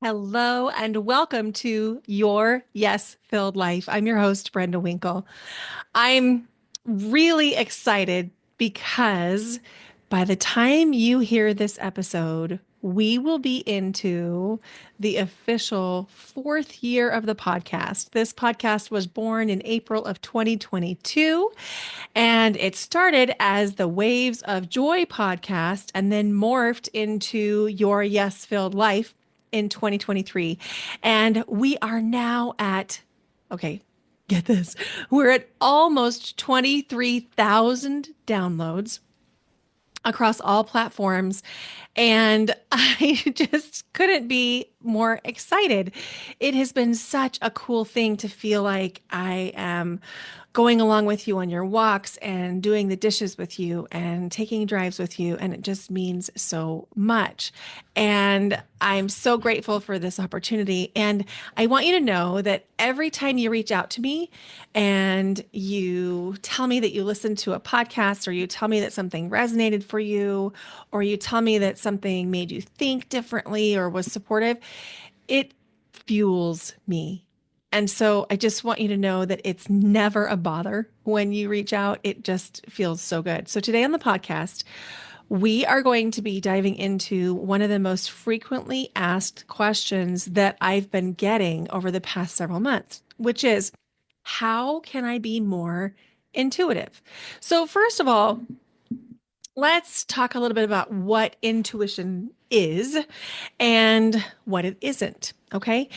Hello and welcome to Your Yes Filled Life. I'm your host, Brenda Winkle. I'm really excited because by the time you hear this episode, we will be into the official fourth year of the podcast. This podcast was born in April of 2022, and it started as the Waves of Joy podcast and then morphed into Your Yes Filled Life in 2023. And we are now at, okay, get this, we're at almost 23,000 downloads across all platforms. And I just couldn't be more excited. It has been such a cool thing to feel like I am going along with you on your walks and doing the dishes with you and taking drives with you. And it just means so much. And I'm so grateful for this opportunity. And I want you to know that every time you reach out to me and you tell me that you listened to a podcast, or you tell me that something resonated for you, or you tell me that something made you think differently or was supportive, it fuels me. And so I just want you to know that it's never a bother when you reach out. It just feels so good. So today on the podcast, we are going to be diving into one of the most frequently asked questions that I've been getting over the past several months, which is, how can I be more intuitive? So first of all, let's talk a little bit about what intuition is and what it isn't. Okay.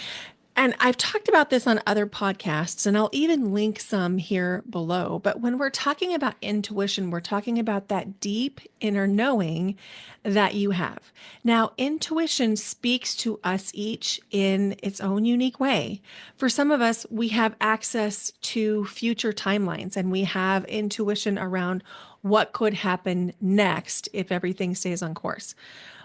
And I've talked about this on other podcasts, and I'll even link some here below. But when we're talking about intuition, we're talking about that deep inner knowing that you have. Now, intuition speaks to us each in its own unique way. For some of us, we have access to future timelines, and we have intuition around what could happen next if everything stays on course.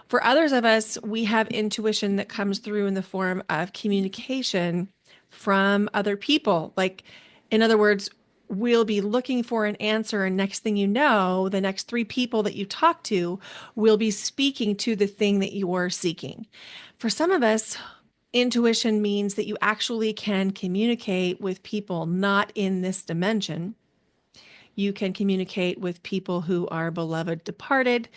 For others of us, we have intuition that comes through in the form of communication from other people. Like, in other words, we'll be looking for an answer, and next thing you know, the next three people that you talk to will be speaking to the thing that you're seeking. For some of us, intuition means that you actually can communicate with people not in this dimension. You can communicate with people who are beloved departed.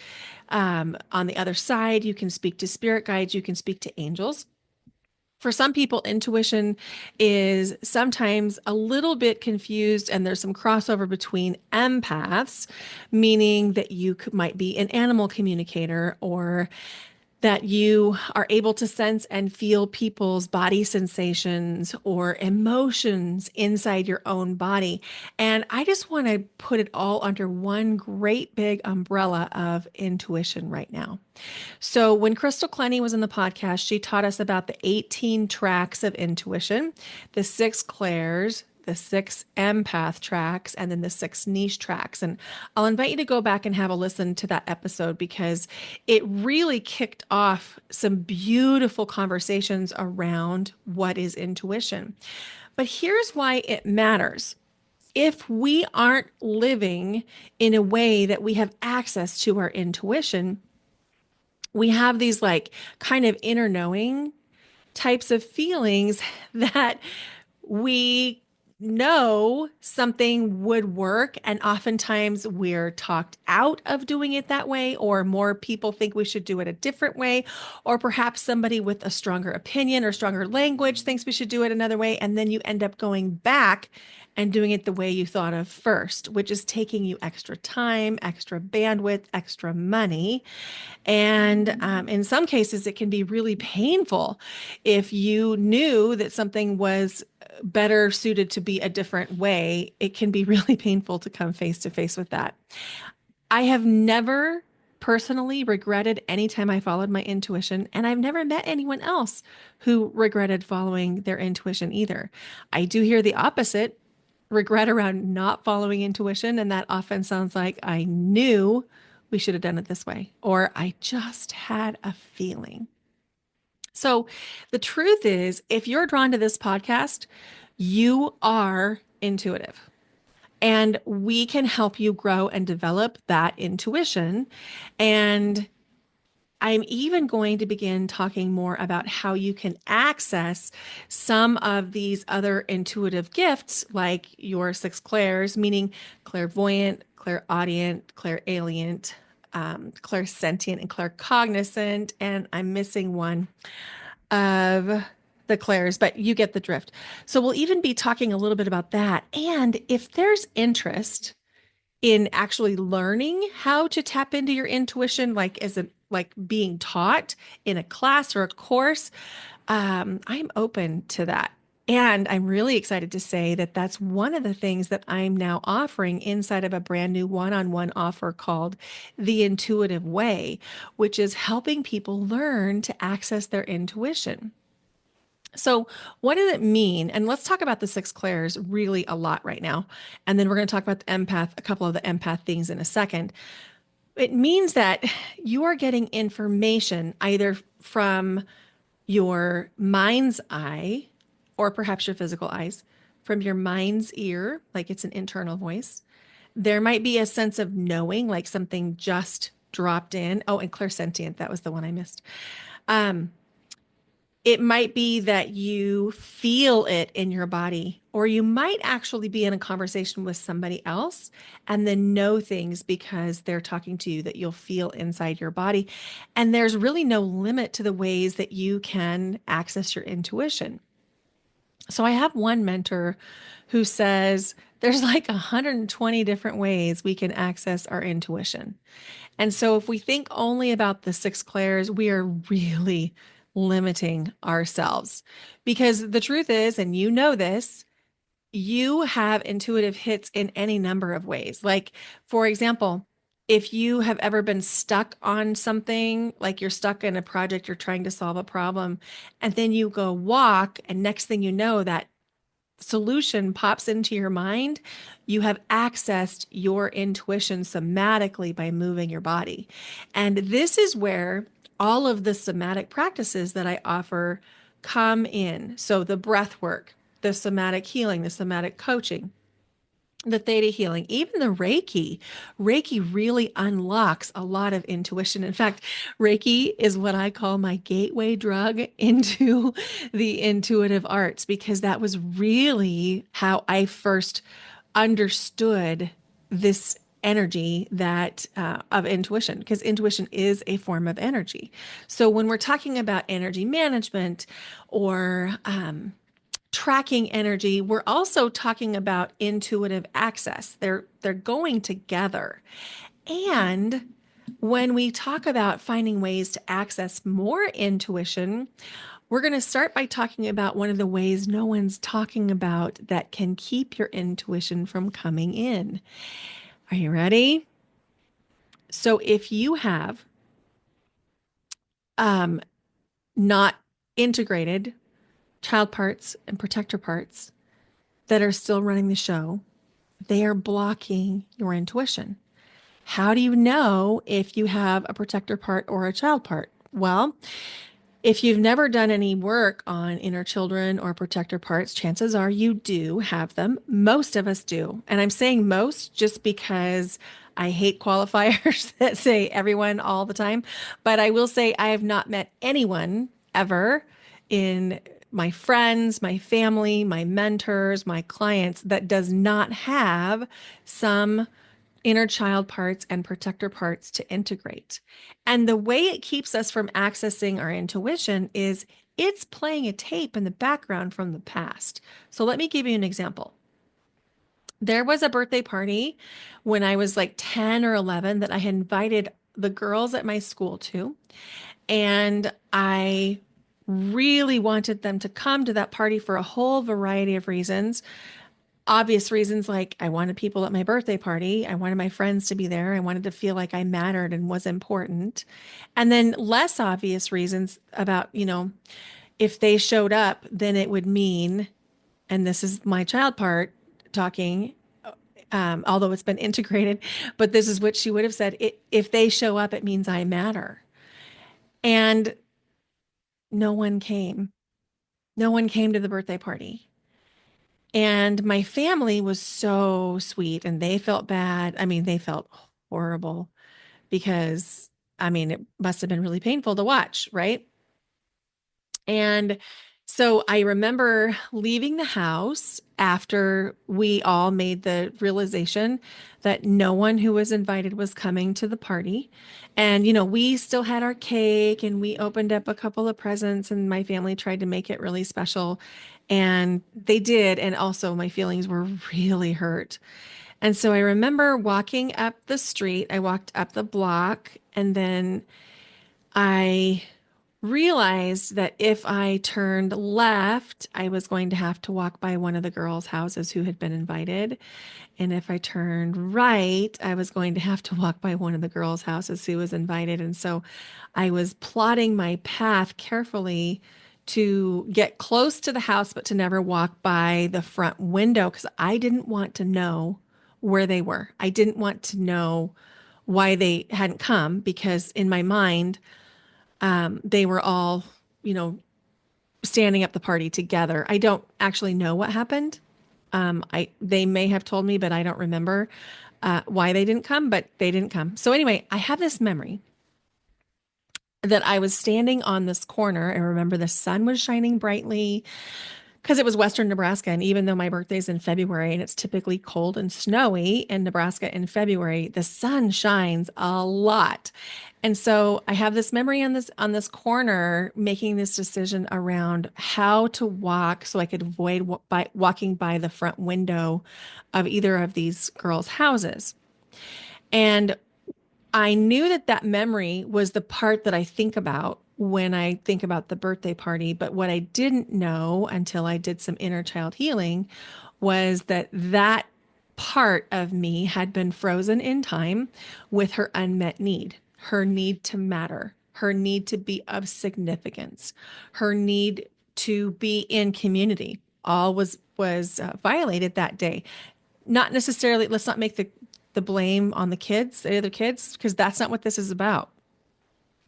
On the other side, you can speak to spirit guides, you can speak to angels. For some people, intuition is sometimes a little bit confused, and there's some crossover between empaths, meaning that you might be an animal communicator, or that you are able to sense and feel people's body sensations or emotions inside your own body. And I just want to put it all under one great big umbrella of intuition right now. So, when Crystal Clenny was in the podcast, she taught us about the 18 tracks of intuition, the six clairs, the six empath tracks, and then the six niche tracks. And I'll invite you to go back and have a listen to that episode because it really kicked off some beautiful conversations around what is intuition. But here's why it matters. If we aren't living in a way that we have access to our intuition, we have these like kind of inner knowing types of feelings that we know something would work, and oftentimes we're talked out of doing it that way, or more people think we should do it a different way, or perhaps somebody with a stronger opinion or stronger language thinks we should do it another way, and then you end up going back and doing it the way you thought of first, which is taking you extra time, extra bandwidth, extra money. And in some cases, it can be really painful if you knew that something was better suited to be a different way. It can be really painful to come face to face with that. I have never personally regretted any time I followed my intuition, and I've never met anyone else who regretted following their intuition either. I do hear the opposite, regret around not following intuition, and that often sounds like I knew we should have done it this way, or I just had a feeling. So the truth is, if you're drawn to this podcast, you are intuitive. And we can help you grow and develop that intuition. And I'm even going to begin talking more about how you can access some of these other intuitive gifts, like your six clairs, meaning clairvoyant, clairaudient, clairalient, clairsentient, and claircognizant. And I'm missing one of the clairs, but you get the drift. So we'll even be talking a little bit about that. And if there's interest in actually learning how to tap into your intuition, like as a like being taught in a class or a course, I'm open to that. And I'm really excited to say that that's one of the things that I'm now offering inside of a brand new one-on-one offer called The Intuitive Way, which is helping people learn to access their intuition. So, what does it mean? And let's talk about the six clairs really a lot right now. And then we're going to talk about the empath, a couple of the empath things in a second. It means that you are getting information either from your mind's eye or perhaps your physical eyes, from your mind's ear, like it's an internal voice. There might be a sense of knowing, like something just dropped in. Oh, and clairsentient, that was the one I missed. Um, it might be that you feel it in your body, or you might actually be in a conversation with somebody else and then know things because they're talking to you that you'll feel inside your body. And there's really no limit to the ways that you can access your intuition. So I have one mentor who says there's like 120 different ways we can access our intuition. And so if we think only about the six clairs, we are really limiting ourselves. Because the truth is, and you know this, you have intuitive hits in any number of ways. Like, for example, if you have ever been stuck on something, like you're stuck in a project, you're trying to solve a problem, and then you go walk, and next thing you know, that solution pops into your mind, you have accessed your intuition somatically by moving your body. And this is where all of the somatic practices that I offer come in. So the breath work, the somatic healing, the somatic coaching, the theta healing, even the Reiki. Reiki really unlocks a lot of intuition. In fact, Reiki is what I call my gateway drug into the intuitive arts because that was really how I first understood this energy that of intuition, because intuition is a form of energy. So when we're talking about energy management or tracking energy, we're also talking about intuitive access. They're going together. And when we talk about finding ways to access more intuition, we're going to start by talking about one of the ways no one's talking about that can keep your intuition from coming in. Are you ready? So if you have um, not integrated child parts and protector parts that are still running the show, they are blocking your intuition. How do you know if you have a protector part or a child part? Well, if you've never done any work on inner children or protector parts, chances are you do have them. Most of us do. And I'm saying most just because I hate qualifiers that say everyone all the time. But I will say I have not met anyone ever in my friends, my family, my mentors, my clients that does not have some inner child parts and protector parts to integrate. And the way it keeps us from accessing our intuition is it's playing a tape in the background from the past. So let me give you an example. There was a birthday party when I was like 10 or 11 that I had invited the girls at my school to. And I really wanted them to come to that party for a whole variety of reasons. Obvious reasons, like I wanted people at my birthday party. I wanted my friends to be there. I wanted to feel like I mattered and was important. And then less obvious reasons about, if they showed up, then it would mean, and this is my child part talking, although it's been integrated, but this is what she would have said. If they show up, it means I matter. And no one came. No one came to the birthday party. And my family was so sweet and they felt bad. I mean, they felt horrible because I mean, it must have been really painful to watch, right? And so I remember leaving the house after we all made the realization that no one who was invited was coming to the party. And, we still had our cake and we opened up a couple of presents, and my family tried to make it really special. And they did. And also, my feelings were really hurt. And so I remember walking up the street, I walked up the block, and then I realized that if I turned left, I was going to have to walk by one of the girls' houses who had been invited. And if I turned right, I was going to have to walk by one of the girls' houses who was invited. And so I was plotting my path carefully to get close to the house, but to never walk by the front window because I didn't want to know where they were. I didn't want to know why they hadn't come because in my mind, they were all, you know, standing up the party together. I don't actually know what happened. They may have told me, but I don't remember why they didn't come, but they didn't come. So anyway, I have this memory that I was standing on this corner. I remember the sun was shining brightly because it was Western Nebraska. And even though my birthday's in February and it's typically cold and snowy in Nebraska in February, the sun shines a lot. And so I have this memory on this corner making this decision around how to walk so I could avoid walking by the front window of either of these girls' houses. And I knew that that memory was the part that I think about when I think about the birthday party. But what I didn't know until I did some inner child healing was that that part of me had been frozen in time with her unmet need, her need to matter, her need to be of significance, her need to be in community. All was violated that day. Not necessarily, let's not make the blame on the other kids, because that's not what this is about.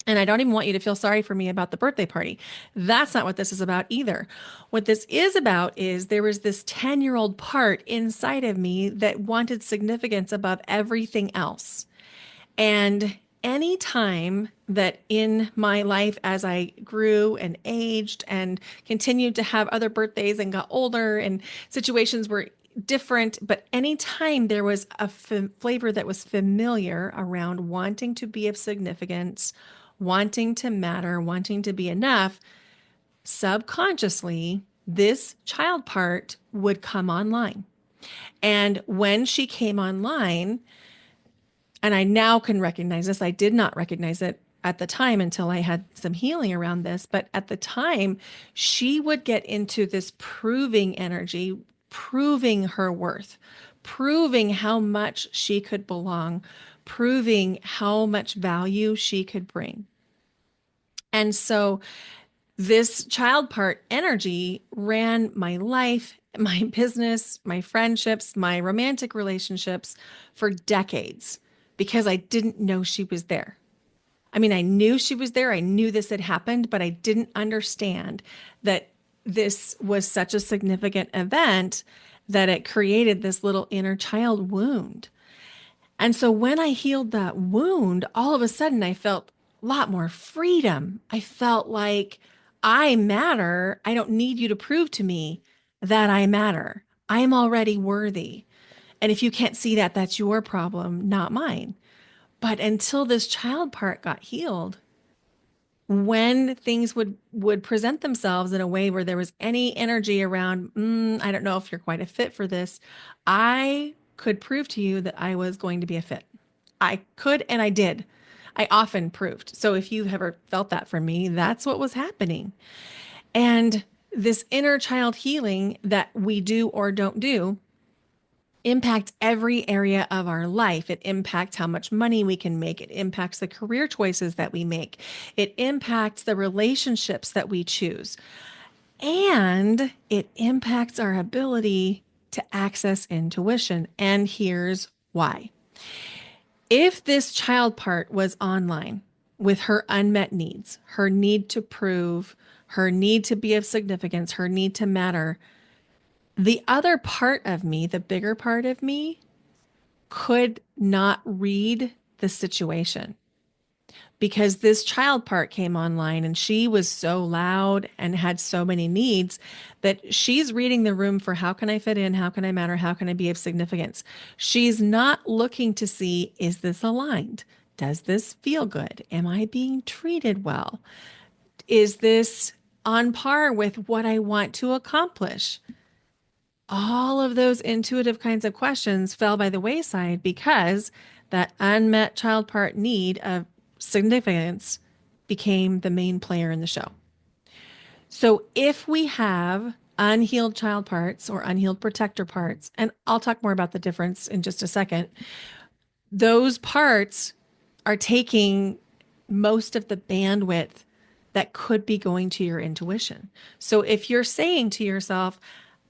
And I don't even want you to feel sorry for me about the birthday party. That's not what this is about either. What this is about is there was this 10-year-old part inside of me that wanted significance above everything else. And any time that in my life, as I grew and aged and continued to have other birthdays and got older and situations were different, but anytime there was a flavor that was familiar around wanting to be of significance, wanting to matter, wanting to be enough, subconsciously, this child part would come online. And when she came online, and I now can recognize this. I did not recognize it at the time until I had some healing around this. But at the time, she would get into this proving energy, proving her worth, proving how much she could belong, proving how much value she could bring. And so this child part energy ran my life, my business, my friendships, my romantic relationships for decades because I didn't know she was there. I mean, I knew she was there. I knew this had happened, but I didn't understand that this was such a significant event that it created this little inner child wound. And so when I healed that wound, all of a sudden I felt a lot more freedom. I felt like I matter. I don't need you to prove to me that I matter. I'm already worthy. And if you can't see that, that's your problem, not mine. But until this child part got healed, when things would present themselves in a way where there was any energy around, I don't know if you're quite a fit for this, I could prove to you that I was going to be a fit. I could, and I did. I often proved. So if you've ever felt that from me, that's what was happening. And this inner child healing that we do or don't do impacts every area of our life. It impacts how much money we can make. It impacts the career choices that we make. It impacts the relationships that we choose. And it impacts our ability to access intuition. And here's why. If this child part was online with her unmet needs, her need to prove, her need to be of significance, her need to matter, the other part of me, the bigger part of me, could not read the situation because this child part came online and she was so loud and had so many needs that she's reading the room for how can I fit in? How can I matter? How can I be of significance? She's not looking to see, is this aligned? Does this feel good? Am I being treated well? Is this on par with what I want to accomplish? All of those intuitive kinds of questions fell by the wayside because that unmet child part need of significance became the main player in the show. So if we have unhealed child parts or unhealed protector parts, and I'll talk more about the difference in just a second, those parts are taking most of the bandwidth that could be going to your intuition. So if you're saying to yourself,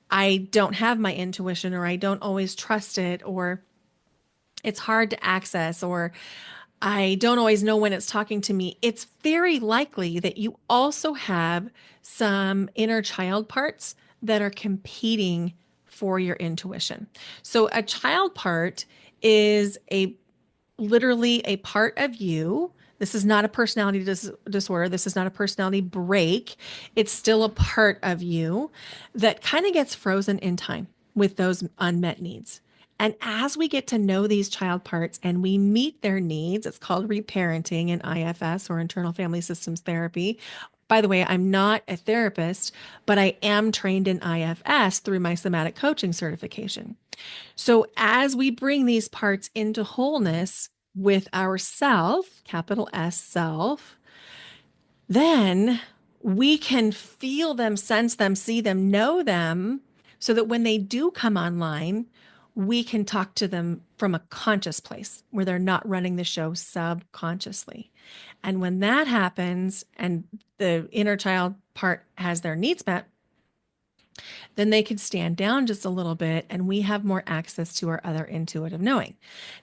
I don't have my intuition, or I don't always trust it, or it's hard to access, or I don't always know when it's talking to me, it's very likely that you also have some inner child parts that are competing for your intuition. So a child part is a literally a part of you. This is not a personality disorder. This is not a personality break. It's still a part of you that kind of gets frozen in time with those unmet needs. And as we get to know these child parts and we meet their needs, it's called reparenting in IFS, or internal family systems therapy. By the way, I'm not a therapist, but I am trained in IFS through my somatic coaching certification. So as we bring these parts into wholeness with our self, capital S self, then we can feel them, sense them, see them, know them, so that when they do come online, we can talk to them from a conscious place where they're not running the show subconsciously. And when that happens and the inner child part has their needs met, then they could stand down just a little bit and we have more access to our other intuitive knowing.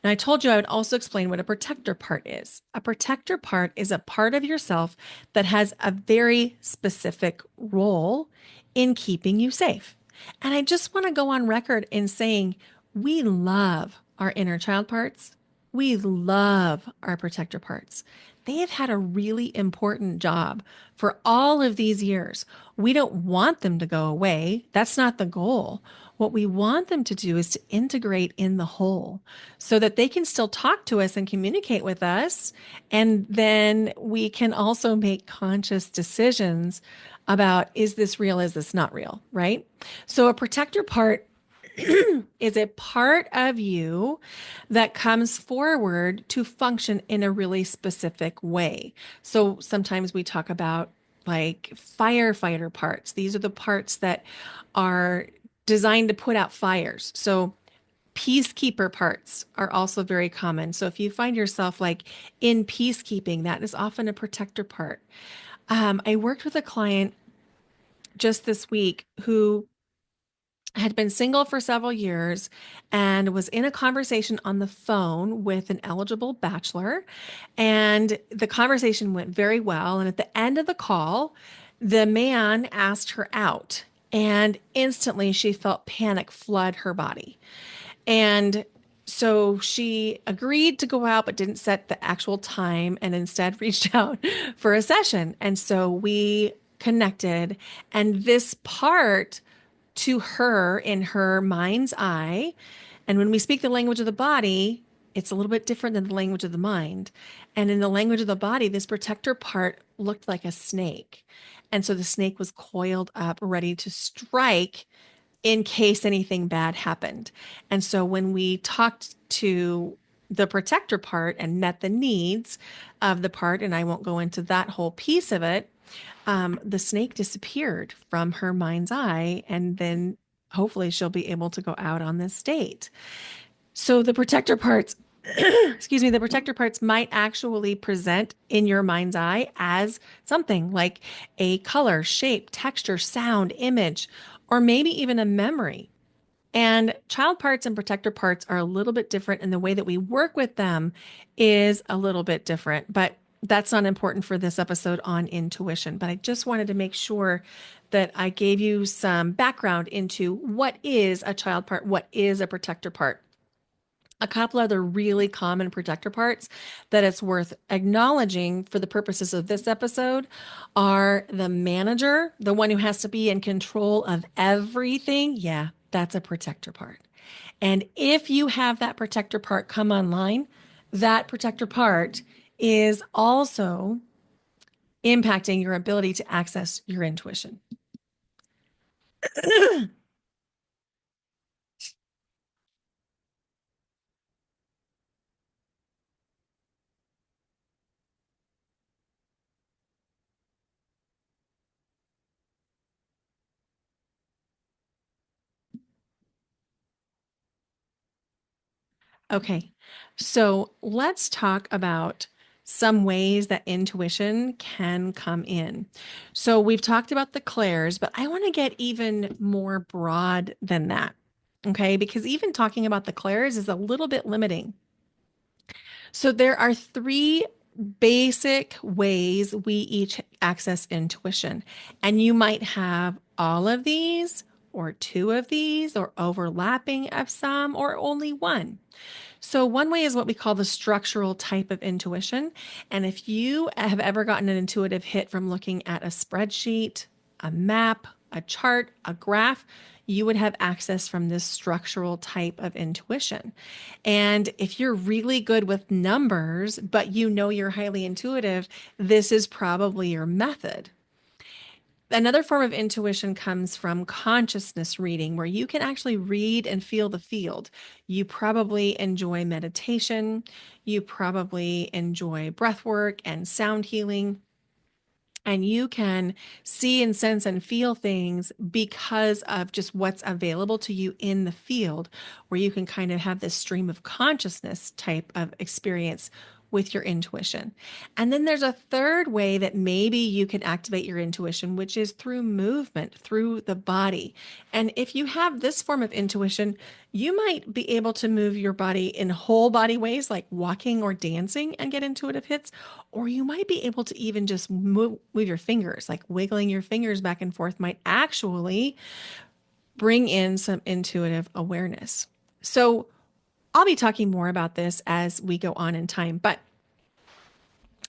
Now, I told you I would also explain what a protector part is. A protector part is a part of yourself that has a very specific role in keeping you safe. And I just want to go on record in saying we love our inner child parts. We love our protector parts. They have had a really important job for all of these years. We don't want them to go away. That's not the goal. What we want them to do is to integrate in the whole so that they can still talk to us and communicate with us. And then we can also make conscious decisions about, is this real? Is this not real? Right? So a protector part is a part of you that comes forward to function in a really specific way. So sometimes we talk about like firefighter parts. These are the parts that are designed to put out fires. So peacekeeper parts are also very common. So if you find yourself like in peacekeeping, that is often a protector part. I worked with a client just this week who had been single for several years and was in a conversation on the phone with an eligible bachelor. And the conversation went very well. And at the end of the call, the man asked her out. And instantly she felt panic flood her body. And so she agreed to go out, but didn't set the actual time and instead reached out for a session. And so we connected. And this part to her in her mind's eye. And when we speak the language of the body, it's a little bit different than the language of the mind. And in the language of the body, this protector part looked like a snake. And so the snake was coiled up, ready to strike in case anything bad happened. And so when we talked to the protector part and met the needs of the part, and I won't go into that whole piece of it, the snake disappeared from her mind's eye, and then hopefully she'll be able to go out on this date. So the protector parts, excuse me, the protector parts might actually present in your mind's eye as something like a color, shape, texture, sound, image, or maybe even a memory. And child parts and protector parts are a little bit different, and the way that we work with them is a little bit different. But that's not important for this episode on intuition. But I just wanted to make sure that I gave you some background into what is a child part, what is a protector part. A couple other really common protector parts that it's worth acknowledging for the purposes of this episode are the manager, the one who has to be in control of everything. Yeah, that's a protector part. And if you have that protector part come online, that protector part is also impacting your ability to access your intuition. Okay, so let's talk about some ways that intuition can come in. So we've talked about the clairs, but I want to get even more broad than that. Okay, because even talking about the clairs is a little bit limiting. So there are three basic ways we each access intuition, and you might have all of these, or two of these, or overlapping of some, or only one. So, one way is what we call the structural type of intuition. And if you have ever gotten an intuitive hit from looking at a spreadsheet, a map, a chart, a graph, you would have access from this structural type of intuition. And if you're really good with numbers, but you know you're highly intuitive, this is probably your method. Another form of intuition comes from consciousness reading, where you can actually read and feel the field. You probably enjoy meditation. You probably enjoy breath work and sound healing. And you can see and sense and feel things because of just what's available to you in the field, where you can kind of have this stream of consciousness type of experience with your intuition. And then there's a third way that maybe you can activate your intuition, which is through movement, through the body. And if you have this form of intuition, you might be able to move your body in whole body ways, like walking or dancing, and get intuitive hits. Or you might be able to even just move your fingers, like wiggling your fingers back and forth might actually bring in some intuitive awareness. So I'll be talking more about this as we go on in time, but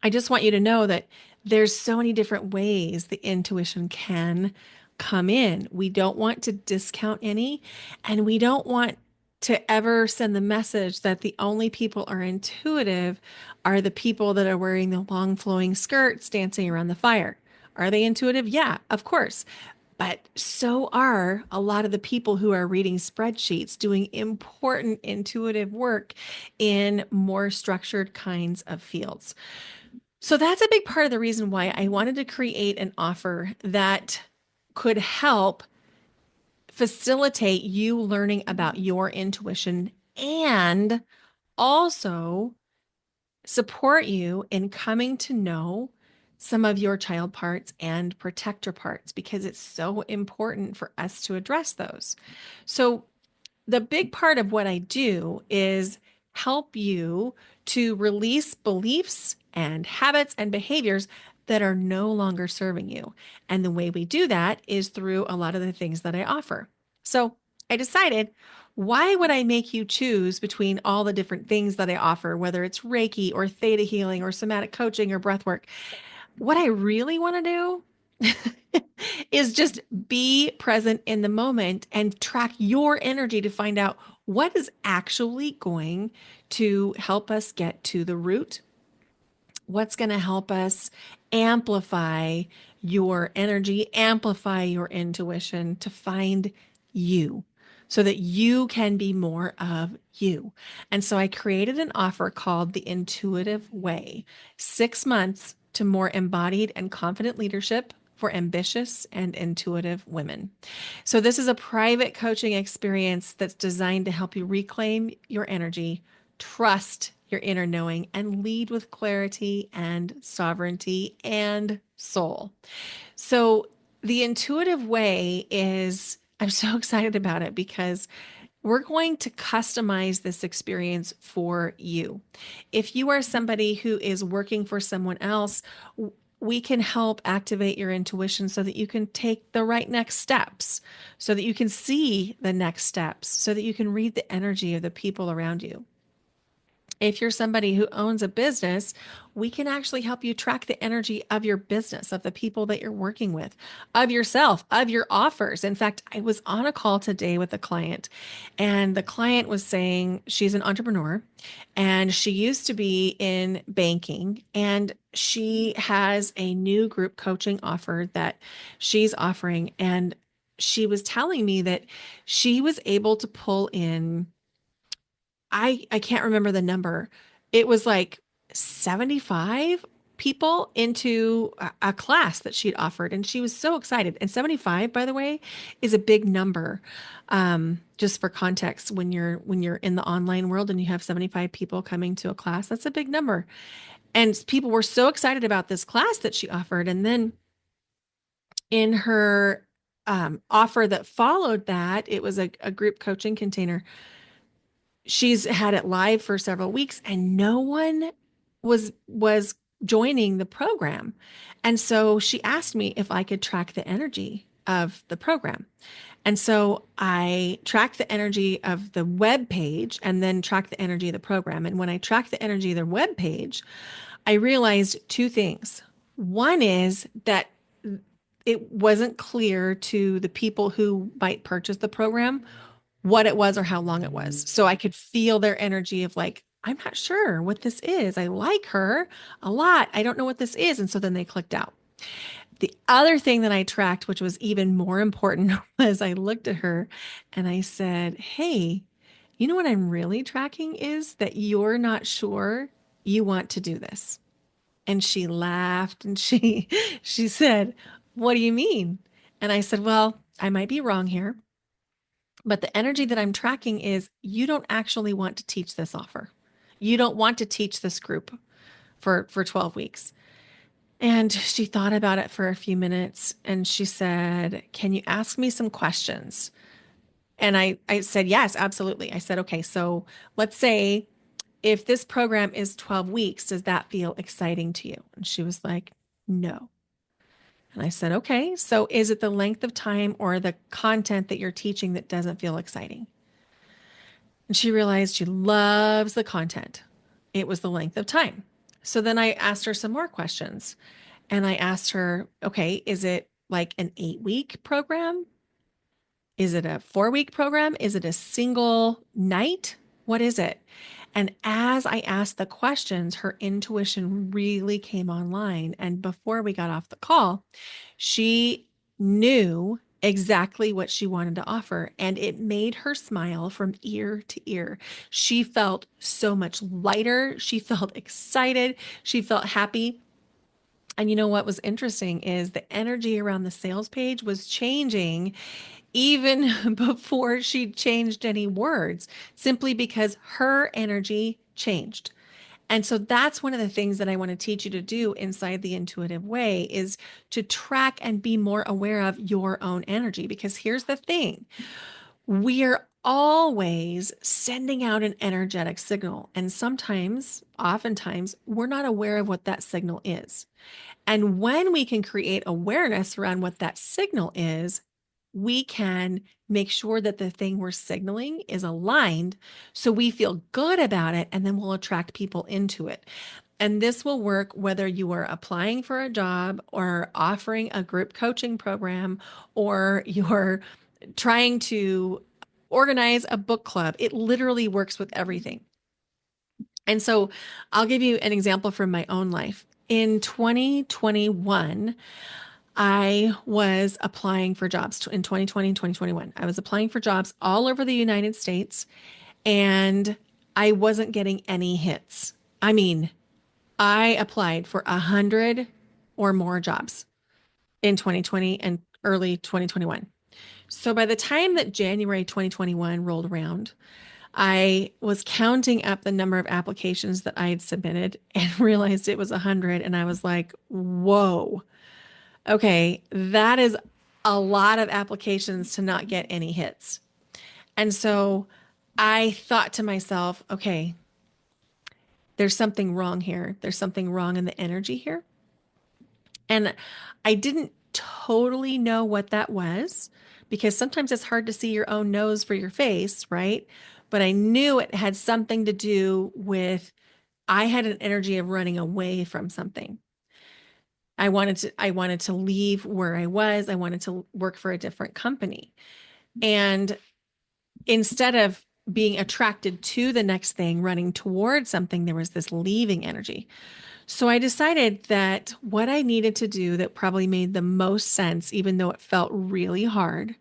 I just want you to know that there's so many different ways the intuition can come in. We don't want to discount any, and we don't want to ever send the message that the only people are intuitive are the people that are wearing the long flowing skirts dancing around the fire. Are they intuitive? Yeah, of course. But so are a lot of the people who are reading spreadsheets, doing important intuitive work in more structured kinds of fields. So that's a big part of the reason why I wanted to create an offer that could help facilitate you learning about your intuition and also support you in coming to know some of your child parts and protector parts, because it's so important for us to address those. So the big part of what I do is help you to release beliefs and habits and behaviors that are no longer serving you. And the way we do that is through a lot of the things that I offer. So I decided, why would I make you choose between all the different things that I offer, whether it's Reiki or theta healing or somatic coaching or breath work? What I really want to do is just be present in the moment and track your energy to find out what is actually going to help us get to the root, what's going to help us amplify your energy, amplify your intuition to find you so that you can be more of you. And so I created an offer called the Intuitive Way, 6 months to more embodied and confident leadership for ambitious and intuitive women. So, this is a private coaching experience that's designed to help you reclaim your energy, trust your inner knowing, and lead with clarity and sovereignty and soul. So, the intuitive way is, I'm so excited about it because we're going to customize this experience for you. If you are somebody who is working for someone else, we can help activate your intuition so that you can take the right next steps, so that you can see the next steps, so that you can read the energy of the people around you. If you're somebody who owns a business, we can actually help you track the energy of your business, of the people that you're working with, of yourself, of your offers. In fact, I was on a call today with a client, and the client was saying she's an entrepreneur and she used to be in banking, and she has a new group coaching offer that she's offering. And she was telling me that she was able to pull in, I can't remember the number. It was like 75 people into a class that she'd offered, and she was so excited. And 75, by the way, is a big number. Just for context, when you're in the online world and you have 75 people coming to a class, that's a big number. And people were so excited about this class that she offered. And then in her offer that followed that, it was a group coaching container. She's had it live for several weeks and no one was joining the program. And so she asked me if I could track the energy of the program. And so I tracked the energy of the web page and then tracked the energy of the program. And when I tracked the energy of the web page, I realized two things. One is that it wasn't clear to the people who might purchase the program what it was or how long it was. So I could feel their energy of like, I'm not sure what this is. I like her a lot. I don't know what this is. And so then they clicked out. The other thing that I tracked, which was even more important, was I looked at her and I said, hey, you know what I'm really tracking is that you're not sure you want to do this. And she laughed and she said, what do you mean? And I said, well, I might be wrong here, but the energy that I'm tracking is you don't actually want to teach this offer. You don't want to teach this group for 12 weeks. And she thought about it for a few minutes and she said, can you ask me some questions? And I said, yes, absolutely. I said, okay, so let's say if this program is 12 weeks, does that feel exciting to you? And she was like, no. And I said, okay, so is it the length of time or the content that you're teaching that doesn't feel exciting? And she realized she loves the content. It was the length of time. So then I asked her some more questions and I asked her, okay, is it like an 8-week program? Is it a 4-week program? Is it a single night? What is it? And as I asked the questions, her intuition really came online. And before we got off the call, she knew exactly what she wanted to offer. And it made her smile from ear to ear. She felt so much lighter. She felt excited. She felt happy. And you know what was interesting is the energy around the sales page was changing even before she changed any words, simply because her energy changed. And so that's one of the things that I want to teach you to do inside the intuitive way is to track and be more aware of your own energy. Because here's the thing, we're always sending out an energetic signal. And sometimes, oftentimes, we're not aware of what that signal is. And when we can create awareness around what that signal is, we can make sure that the thing we're signaling is aligned so we feel good about it, and then we'll attract people into it. And this will work whether you are applying for a job or offering a group coaching program or you're trying to organize a book club. It literally works with everything. And so I'll give you an example from my own life. In 2021, I was applying for jobs in 2020 and 2021. I was applying for jobs all over the United States and I wasn't getting any hits. I mean, I applied for 100 or more jobs in 2020 and early 2021. So by the time that January 2021 rolled around, I was counting up the number of applications that I had submitted and realized it was 100. And I was like, whoa, okay, that is a lot of applications to not get any hits. And so I thought to myself, okay, there's something wrong here. There's something wrong in the energy here. And I didn't totally know what that was because sometimes it's hard to see your own nose for your face, right? but I knew it had something to do with I had an energy of running away from something. I wanted to leave where I was. I wanted to work for a different company. And instead of being attracted to the next thing, running towards something, there was this leaving energy. So I decided that what I needed to do that probably made the most sense, even though it felt really hard,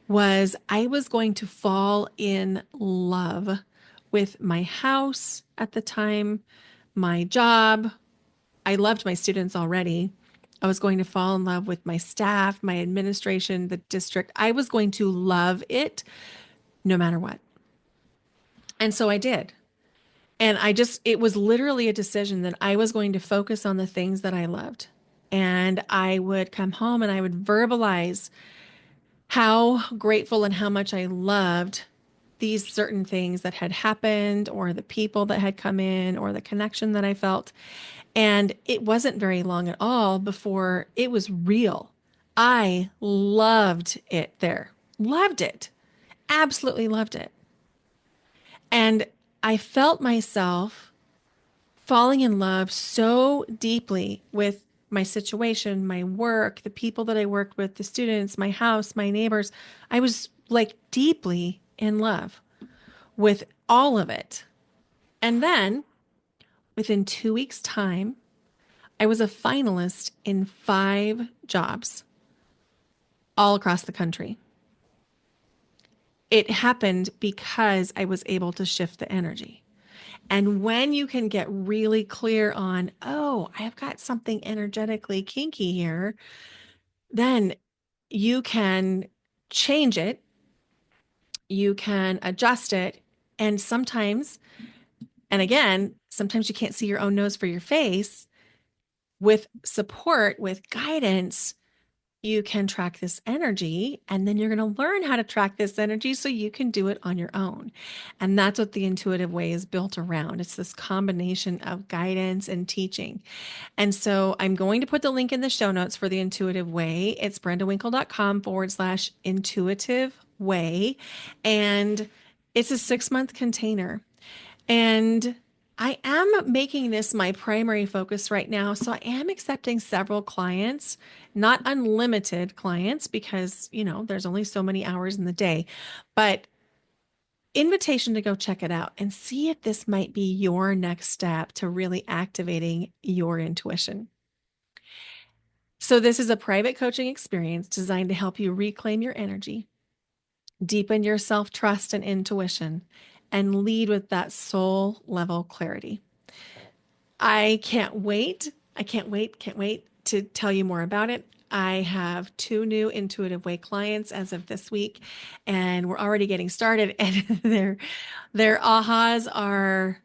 was I was going to fall in love with my house at the time, my job. I loved my students already. I was going to fall in love with my staff, my administration, the district. I was going to love it no matter what. And so I did. And it was literally a decision that I was going to focus on the things that I loved. And I would come home and I would verbalize how grateful and how much I loved these certain things that had happened, or the people that had come in, or the connection that I felt. And it wasn't very long at all before it was real. I loved it there. Loved it. Absolutely loved it. And I felt myself falling in love so deeply with my situation, my work, the people that I worked with, the students, my house, my neighbors. I was like deeply in love with all of it. And then within 2 weeks' time, I was a finalist in 5 jobs all across the country. It happened because I was able to shift the energy. And when you can get really clear on, oh, I've got something energetically kinky here, then you can change it, you can adjust it. And sometimes, and again, sometimes you can't see your own nose for your face. With support, with guidance, you can track this energy, and then you're going to learn how to track this energy so you can do it on your own. And that's what the intuitive way is built around. It's this combination of guidance and teaching. And so I'm going to put the link in the show notes for the intuitive way. It's brendawinkle.com/intuitive way. And it's a 6-month container. And I am making this my primary focus right now. So I am accepting several clients, not unlimited clients, because, there's only so many hours in the day, but invitation to go check it out and see if this might be your next step to really activating your intuition. So this is a private coaching experience designed to help you reclaim your energy, deepen your self-trust and intuition, and lead with that soul level clarity. I can't wait. Can't wait to tell you more about it. I have 2 new Intuitive Way clients as of this week, and we're already getting started. And their ahas are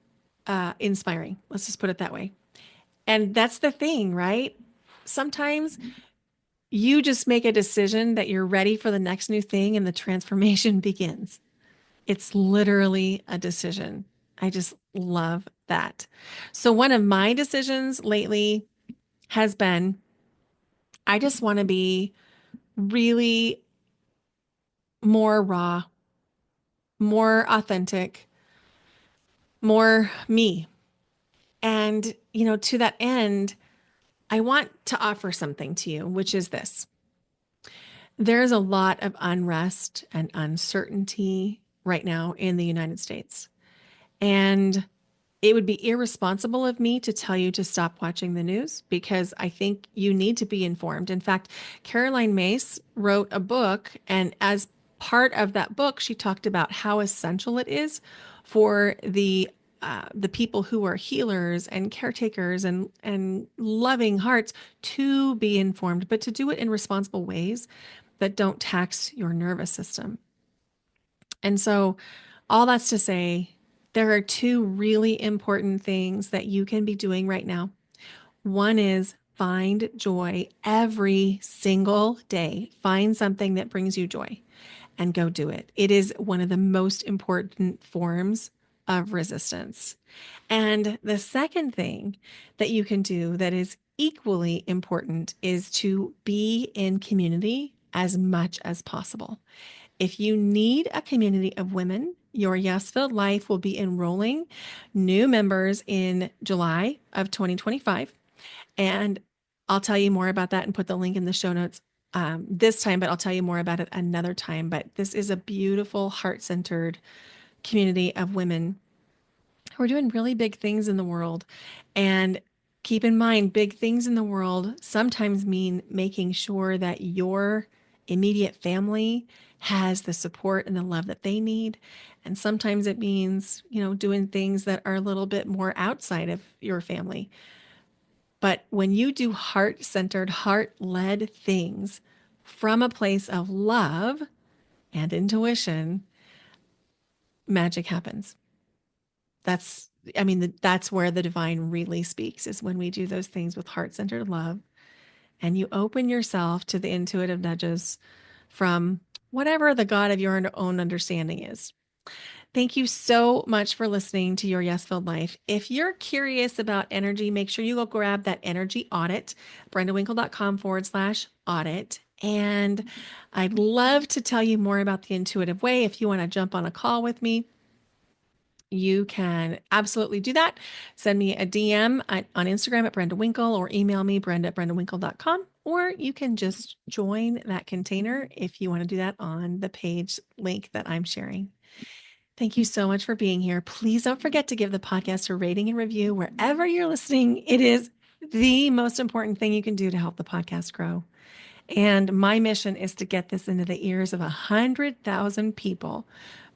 inspiring. Let's just put it that way. And that's the thing, right? Sometimes you just make a decision that you're ready for the next new thing, and the transformation begins. It's literally a decision. I just love that. So, one of my decisions lately has been I just want to be really more raw, more authentic, more me. And, to that end, I want to offer something to you, which is this. There's a lot of unrest and uncertainty right now in the United States. And it would be irresponsible of me to tell you to stop watching the news, because I think you need to be informed. In fact, Caroline Myss wrote a book, and as part of that book, she talked about how essential it is for the people who are healers and caretakers and loving hearts to be informed, but to do it in responsible ways that don't tax your nervous system. And so, all that's to say, there are 2 really important things that you can be doing right now. One is find joy every single day. Find something that brings you joy and go do it. It is one of the most important forms of resistance. And the second thing that you can do that is equally important is to be in community as much as possible. If you need a community of women, your Yes Filled Life will be enrolling new members in July of 2025. And I'll tell you more about that and put the link in the show notes this time, but I'll tell you more about it another time. But this is a beautiful, heart centered community of women who are doing really big things in the world. And keep in mind, big things in the world sometimes mean making sure that your immediate family has the support and the love that they need. And sometimes it means, doing things that are a little bit more outside of your family. But when you do heart centered, heart led things from a place of love and intuition, magic happens. That's, that's where the divine really speaks, is when we do those things with heart centered love and you open yourself to the intuitive nudges from whatever the God of your own understanding is. Thank you so much for listening to Your Yes Filled Life. If you're curious about energy, make sure you go grab that energy audit, brendawinkle.com/audit. And I'd love to tell you more about the intuitive way. If you want to jump on a call with me, you can absolutely do that. Send me a DM on Instagram at Brenda Winkle, or email me, brenda@brendawinkle.com. Or you can just join that container if you want to do that on the page link that I'm sharing. Thank you so much for being here. Please don't forget to give the podcast a rating and review wherever you're listening. It is the most important thing you can do to help the podcast grow. And my mission is to get this into the ears of 100,000 people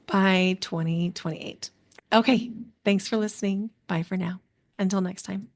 by 2028. Okay, thanks for listening. Bye for now. Until next time.